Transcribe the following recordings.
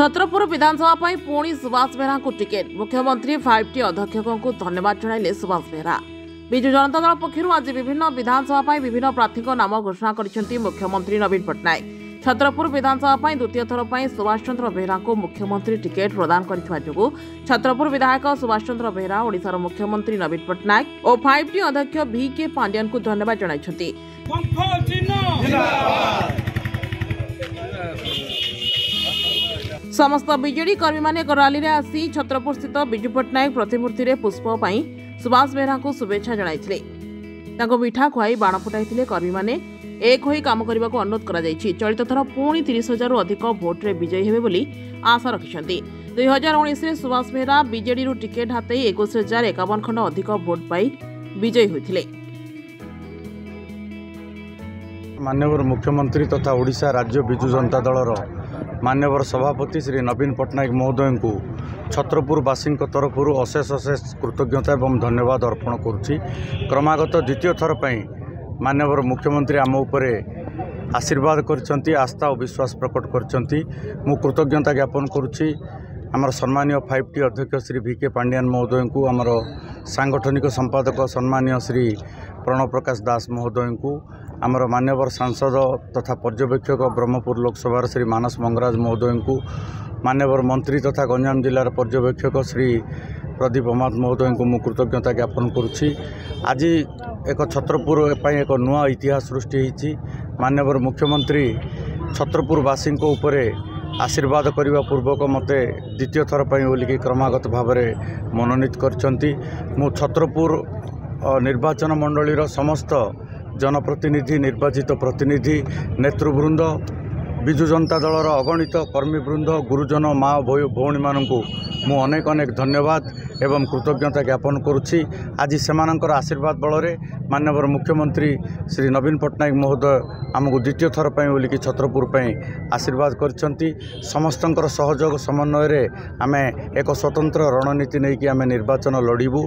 छत्रपुर विधानसभा पर पुणी सुभाष बेहरा को टिकेट मुख्यमंत्री 5T अध्यक्षों को धन्यवाद जणाइले सुभाष बेहरा। विजु जनता दल पक्षर आज विभिन्न विधानसभा पर विभिन्न प्रार्थी नाम घोषणा कर मुख्यमंत्री नवीन पट्टनायक। छत्रपुर विधानसभा पर द्वितीय थर पर सुभाष चंद्र बेहरा को मुख्यमंत्री टिकेट प्रदान कर छत्रपुर विधायक सुभाष चंद्र बेहरा ओडिशार मुख्यमंत्री नवीन पट्टनायक और 5T अध्यक्ष VK पांड्यान को धन्यवाद जणाइछन्ति। समस्त बीजेडी कर्मी माने रैली आसी छत्रपुर स्थित विजु पट्टनायक प्रतिमूर्ति रे पुष्प पाई सुभाष बेहरा को शुभेच्छा जणाइथिले। तांको मिठा खुआई बाण फुटाइथिले। कर्मी माने एक होई काम करने को अनुरोध करा जायछि। चलित थर पुणी 30,000 अधिक भोट रे विजयी हेबे बोली आशा रखिछन्ति। 2019 रे सुभाष बेहरा बीजेडी रु टिकेट हाते 21,051 खंड अधिक भोट पाई विजयी होइथिले। माननीय मुख्यमंत्री तथा ओडिशा राज्य विजु जनता दलर माननीय सभापति श्री नवीन पट्टनायक महोदय को छत्रपुरवासी तरफ अशेष अशेष कृतज्ञता एवं धन्यवाद अर्पण करुच्ची। क्रमागत द्वितीय थर पर माननीय मुख्यमंत्री आम उपरे आशीर्वाद करछंती, आस्था और विश्वास प्रकट करछंती। मु कृतज्ञता ज्ञापन करुच्ची आमर सम्मानीय 5T अध्यक्ष श्री VK पांड्यान महोदय को, आमर सांगठनिक संपादक सम्मानीय श्री प्रणव प्रकाश दास महोदय को, आमर मान्यवर सांसद तथा पर्यवेक्षक ब्रह्मपुर लोकसभा श्री मानस मंगराज महोदय को, मान्यवर मंत्री तथा गंजाम जिलार पर्यवेक्षक श्री प्रदीप अमात महोदय को मु कृतज्ञता ज्ञापन करुच्ची। आज एक छत्रपुर एक नुआ इतिहास सृष्टि होती। मान्यवर मुख्यमंत्री छत्रपुरवासी उपरे आशीर्वाद करने पूर्वक मते द्वितीय थर पर बोलिकी क्रमागत भाव में मनोनीत करछंती। मु छत्रपुर निर्वाचन मंडलीर समस्त जनप्रतिनिधि, निर्वाचित प्रतिनिधि, नेतृवृंद, विजु जनता दलर अगणित कर्मीवृंद, गुरुजन, माँ भौणी मानू मु अनेक अनेक धन्यवाद एवं कृतज्ञता ज्ञापन करुच्ची। आज सेमानंकर आशीर्वाद बल माननीय मुख्यमंत्री श्री नवीन पट्टनायक महोदय आमको द्वितीय थर पर बोलिकी छत्रपुर आशीर्वाद करछंती। समस्तंकर सहयोग समन्वय आम एक स्वतंत्र रणनीति नहीं कि आम निर्वाचन लड़बू।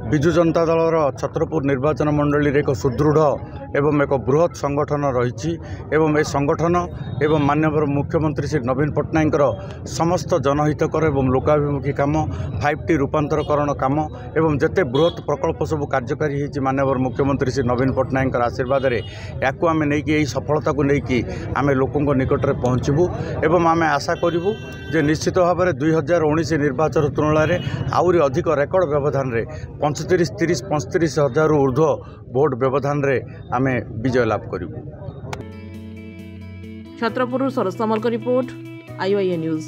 विजु जनता दलर छत्रपुर निर्वाचन मंडली एक सुदृढ़ एवं एक बृहत संगठन रही एवं ए संगठन एवं माननीय मुख्यमंत्री श्री नवीन पट्टनायक समस्त जनहितकर एवं लोकाभिमुखी काम, 5T रूपांतरकरण काम एवं जेते बृहत प्रकल्प सब कार्यकारी होती माननीय मुख्यमंत्री श्री नवीन पट्टनायक आशीर्वाद या आम नहीं सफलता को लेकिन आम लोकों निकट में पहुँचबू एवं आम आशा करूँ जे निश्चित भाव में 2019 निर्वाचन तुलन में आहरी अधिक रेकर्ड व्यवधान में 35 हजार ऊर्ध्व भोट व्यवधान रे आमे विजय लाभ करूँ। छत्रपुर सरस समल रिपोर्ट IOIA न्यूज।